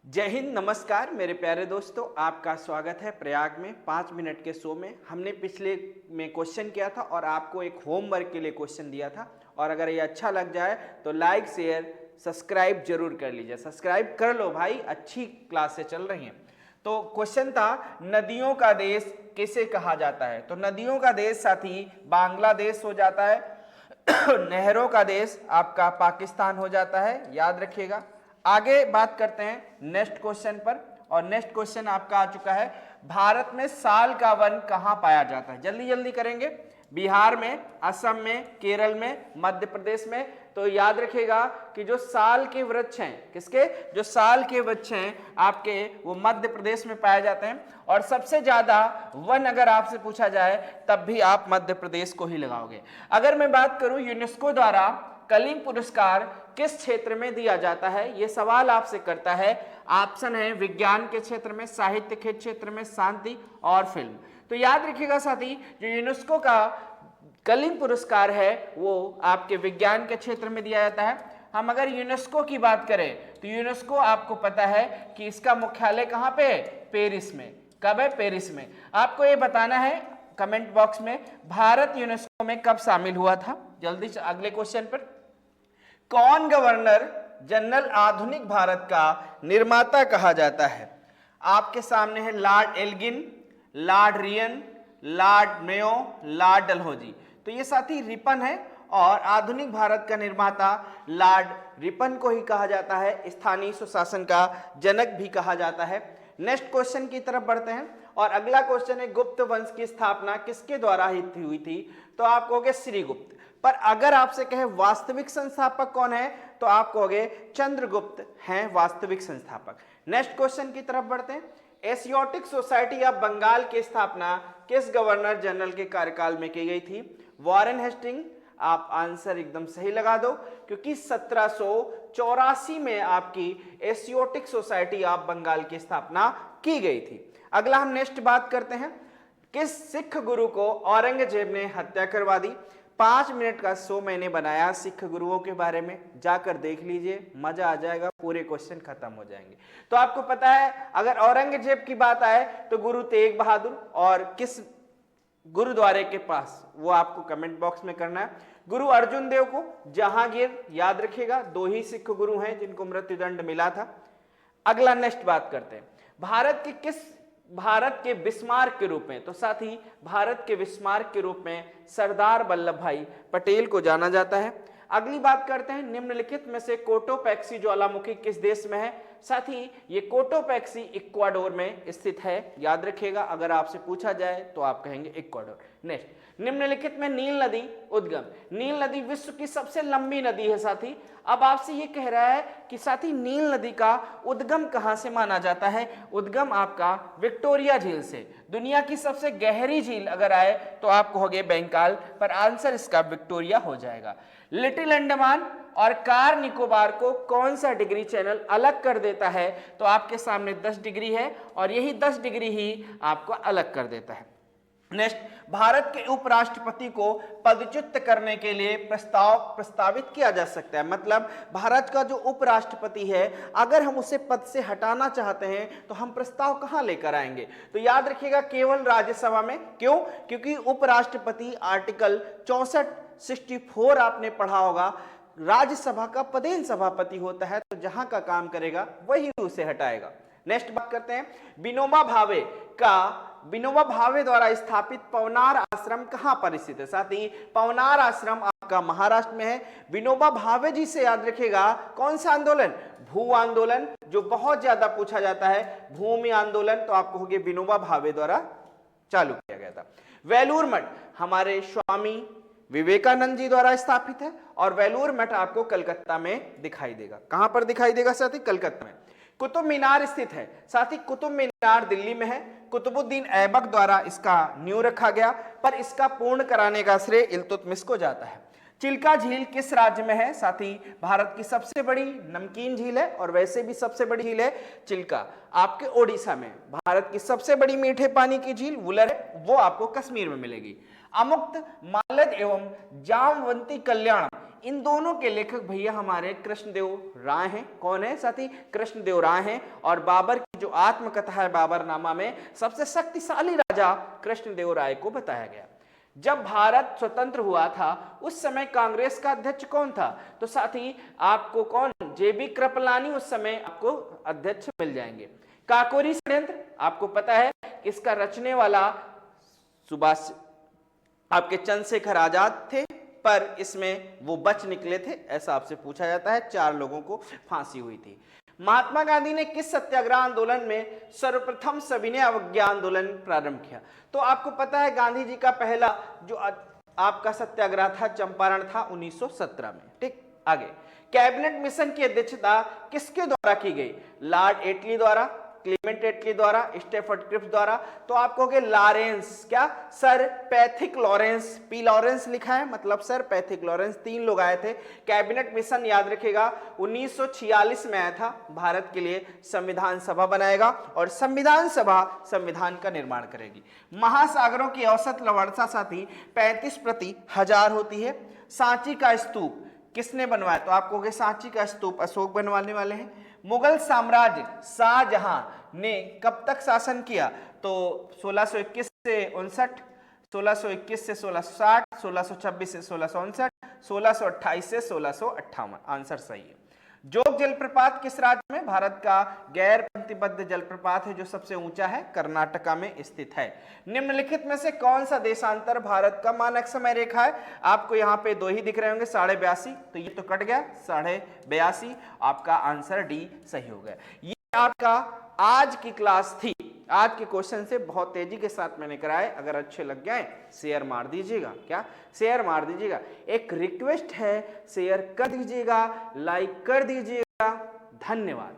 जय हिंद, नमस्कार मेरे प्यारे दोस्तों, आपका स्वागत है प्रयाग में 5 मिनट के शो में। हमने पिछले में क्वेश्चन किया था और आपको एक होमवर्क के लिए क्वेश्चन दिया था, और अगर ये अच्छा लग जाए तो लाइक शेयर सब्सक्राइब जरूर कर लीजिए। सब्सक्राइब कर लो भाई, अच्छी क्लासें चल रही हैं। तो क्वेश्चन था, नदियों का देश किसे कहा जाता है? तो नदियों का देश साथी बांग्लादेश हो जाता है। नहरों का देश आपका पाकिस्तान हो जाता है, याद रखिएगा। आगे बात करते हैं नेक्स्ट क्वेश्चन पर, और नेक्स्ट क्वेश्चन आपका आ चुका है, भारत में साल का वन कहां पाया जाता है? जल्दी जल्दी करेंगे। बिहार में, असम में, केरल में, मध्य प्रदेश में। तो याद रखिएगा कि जो साल के वृक्ष हैं, किसके? जो साल के वृक्ष हैं आपके, वो मध्य प्रदेश में पाए जाते हैं। और सबसे ज्यादा वन अगर आपसे पूछा जाए तब भी आप मध्य प्रदेश को ही लगाओगे। अगर मैं बात करूं, यूनेस्को द्वारा कलिंग पुरस्कार किस क्षेत्र में दिया जाता है? ये सवाल आपसे करता है। ऑप्शन है विज्ञान के क्षेत्र में, साहित्य के क्षेत्र में, शांति और फिल्म। तो याद रखिएगा साथी, जो यूनेस्को का कलिंग पुरस्कार है वो आपके विज्ञान के क्षेत्र में दिया जाता है। हम अगर यूनेस्को की बात करें तो यूनेस्को आपको पता है कि इसका मुख्यालय कहाँ पे है? पेरिस में। कब है? पेरिस में। आपको ये बताना है कमेंट बॉक्स में, भारत यूनेस्को में कब शामिल हुआ था? जल्दी से अगले क्वेश्चन पर। कौन गवर्नर जनरल आधुनिक भारत का निर्माता कहा जाता है? आपके सामने है लॉर्ड एल्गिन, लॉर्ड रियन, लॉर्ड मेयो, लॉर्ड डलहौजी। तो ये साथी रिपन है, और आधुनिक भारत का निर्माता लॉर्ड रिपन को ही कहा जाता है। स्थानीय सुशासन का जनक भी कहा जाता है। नेक्स्ट क्वेश्चन की तरफ बढ़ते हैं, और अगला क्वेश्चन है, गुप्त वंश की स्थापना किसके द्वारा हुई थी? तो आप कहोगे श्रीगुप्त। पर अगर आपसे कहे वास्तविक संस्थापक कौन है, तो आप कहोगे चंद्रगुप्त हैं वास्तविक संस्थापक। नेक्स्ट क्वेश्चन की तरफ बढ़ते हैं, एशियोटिक सोसाइटी ऑफ बंगाल की स्थापना किस गवर्नर जनरल के कार्यकाल में की गई थी? Warren Hasting. आप आंसर एकदम सही लगा दो, क्योंकि 1784 में आपकी एशियोटिक सोसाइटी ऑफ बंगाल की स्थापना की गई थी। अगला हम नेक्स्ट बात करते हैं, किस सिख गुरु को औरंगजेब ने हत्या करवा दी? 5 मिनट का शो मैंने बनाया सिख गुरुओं के बारे में, जाकर देख लीजिए, मजा आ जाएगा, पूरे क्वेश्चन खत्म हो जाएंगे। तो आपको पता है, अगर औरंगजेब की बात आए तो गुरु तेग बहादुर, और किस गुरुद्वारे के पास, वो आपको कमेंट बॉक्स में करना है। गुरु अर्जुन देव को जहांगीर, याद रखिएगा, 2 ही सिख गुरु हैं जिनको मृत्युदंड मिला था। अगला नेक्स्ट बात करते हैं, भारत के बिस्मार्क के रूप में, तो साथी भारत के बिस्मार्क के रूप में सरदार वल्लभ भाई पटेल को जाना जाता है। अगली बात करते हैं, निम्नलिखित में से कोटोपैक्सी ज्वालामुखी किस देश में है? साथी ये कोटोपैक्सी इक्वाडोर में स्थित है, याद रखिएगा, अगर आपसे पूछा जाए तो आप कहेंगे इक्वाडोर। नेक्स्ट, निम्नलिखित में नील नदी उद्गम। नील नदी विश्व की सबसे लंबी नदी है साथी। अब आपसे ये कह रहा है कि साथी नील नदी का उद्गम कहां से माना जाता है? उद्गम आपका विक्टोरिया झील से। दुनिया की सबसे गहरी झील अगर आए तो आप कहोगे बंगाल, पर आंसर इसका विक्टोरिया हो जाएगा। लिटिल अंडमान और कार निकोबार को कौन सा डिग्री चैनल अलग कर देता है? तो आपके सामने 10 डिग्री है, और यही 10 डिग्री ही आपको अलग कर देता है। नेक्स्ट, भारत के उपराष्ट्रपति को पदच्युत करने के लिए प्रस्तावित किया जा सकता है। मतलब भारत का जो उपराष्ट्रपति है, अगर हम उसे पद से हटाना चाहते हैं तो हम प्रस्ताव कहां लेकर आएंगे? तो याद रखिएगा, केवल राज्यसभा में। क्यों? क्योंकि उपराष्ट्रपति आर्टिकल 64 आपने पढ़ा होगा, राज्यसभा का पदेन सभापति होता है, तो जहां का काम करेगा वही उसे हटाएगा। नेक्स्ट बात करते हैं, विनोबा भावे द्वारा स्थापित पवनार आश्रम कहां पर स्थित है? साथी पवनार आश्रम आपका महाराष्ट्र में है। विनोबा भावे जी से याद रखिएगा, कौन सा आंदोलन? भू आंदोलन, जो बहुत ज्यादा पूछा जाता है, भूमि आंदोलन, तो आपको कहोगे विनोबा भावे द्वारा चालू किया गया था। वेलूर मठ हमारे स्वामी विवेकानंद जी द्वारा स्थापित है, और वेलूर मठ आपको कलकत्ता में दिखाई देगा। कहां पर दिखाई देगा साथी? कलकत्ता में। कुतुब मीनार स्थित है साथी, कुतुब मीनार दिल्ली में है। कुतुबुद्दीन ऐबक द्वारा इसका नींव रखा गया, पर इसका पूर्ण कराने का श्रेय इल्तुतमिश को जाता है। चिल्का झील किस राज्य में है? साथी भारत की सबसे बड़ी नमकीन झील है, और वैसे भी सबसे बड़ी झील है चिल्का आपके ओडिशा में। भारत की सबसे बड़ी मीठे पानी की झील वुलर है, वो आपको कश्मीर में मिलेगी। अमुक्त, मालद एवं जामवंती कल्याण इन दोनों के लेखक भैया हमारे कृष्णदेव राय हैं। कौन है साथी? कृष्णदेव राय हैं। और बाबर की जो आत्मकथा है बाबरनामा में सबसे शक्तिशाली राजा कृष्णदेव राय को बताया गया। जब भारत स्वतंत्र हुआ था उस समय कांग्रेस का अध्यक्ष कौन था? तो साथी आपको कौन? जेबी कृपलानी उस समय आपको अध्यक्ष मिल जाएंगे। काकोरी षड्यंत्र आपको पता है इसका रचने वाला सुभाष आपके चंद्रशेखर आजाद थे, पर इसमें वो बच निकले थे, ऐसा आपसे पूछा जाता है। 4 लोगों को फांसी हुई थी। महात्मा गांधी ने किस सत्याग्रह आंदोलन में सर्वप्रथम सविनय अवज्ञा आंदोलन प्रारंभ किया? तो आपको पता है गांधी जी का पहला जो आपका सत्याग्रह था चंपारण था 1917 में। ठीक, आगे कैबिनेट मिशन की अध्यक्षता किसके द्वारा की गई? लॉर्ड एटली द्वारा, क्लीमेंट एटली द्वारा, स्टेफर्ड क्रिप्स द्वारा। तो आप कहोगे लॉरेंस, क्या? Sir Pethick Lawrence, P Lawrence लिखा है मतलब सर पैथिक लॉरेंस। 3 लोग आए थे। कैबिनेट मिशन याद रखेगा 1946 में आया था। भारत के लिए संविधान सभा बनाएगा और संविधान सभा संविधान का निर्माण करेगी। महासागरों की औसत लवणता साथी 35 प्रति हजार होती है। सांची का स्तूप किसने बनवाया? तो आप कहोगे सांची का स्तूप अशोक बनवाने वाले हैं। मुगल साम्राज्य शाहजहां ने कब तक शासन किया? तो 1621 से 59, 1621 से 1660, 1626 से 1659, 1628 से 1658। आंसर सही है। जोग जलप्रपात किस राज्य में? भारत का गैर पंक्तिबद्ध जलप्रपात है जो सबसे ऊंचा है, कर्नाटका में स्थित है। निम्नलिखित में से कौन सा देशांतर भारत का मानक समय रेखा है? आपको यहाँ पे 2 ही दिख रहे होंगे, 82.5, तो ये तो कट गया, 82.5। आपका आंसर डी सही हो गया। ये आपका आज की क्लास थी। आज के क्वेश्चन से बहुत तेजी के साथ मैंने कराए। अगर अच्छे लग गए शेयर मार दीजिएगा। क्या? शेयर मार दीजिएगा। एक रिक्वेस्ट है, शेयर कर दीजिएगा, लाइक कर दीजिएगा। धन्यवाद।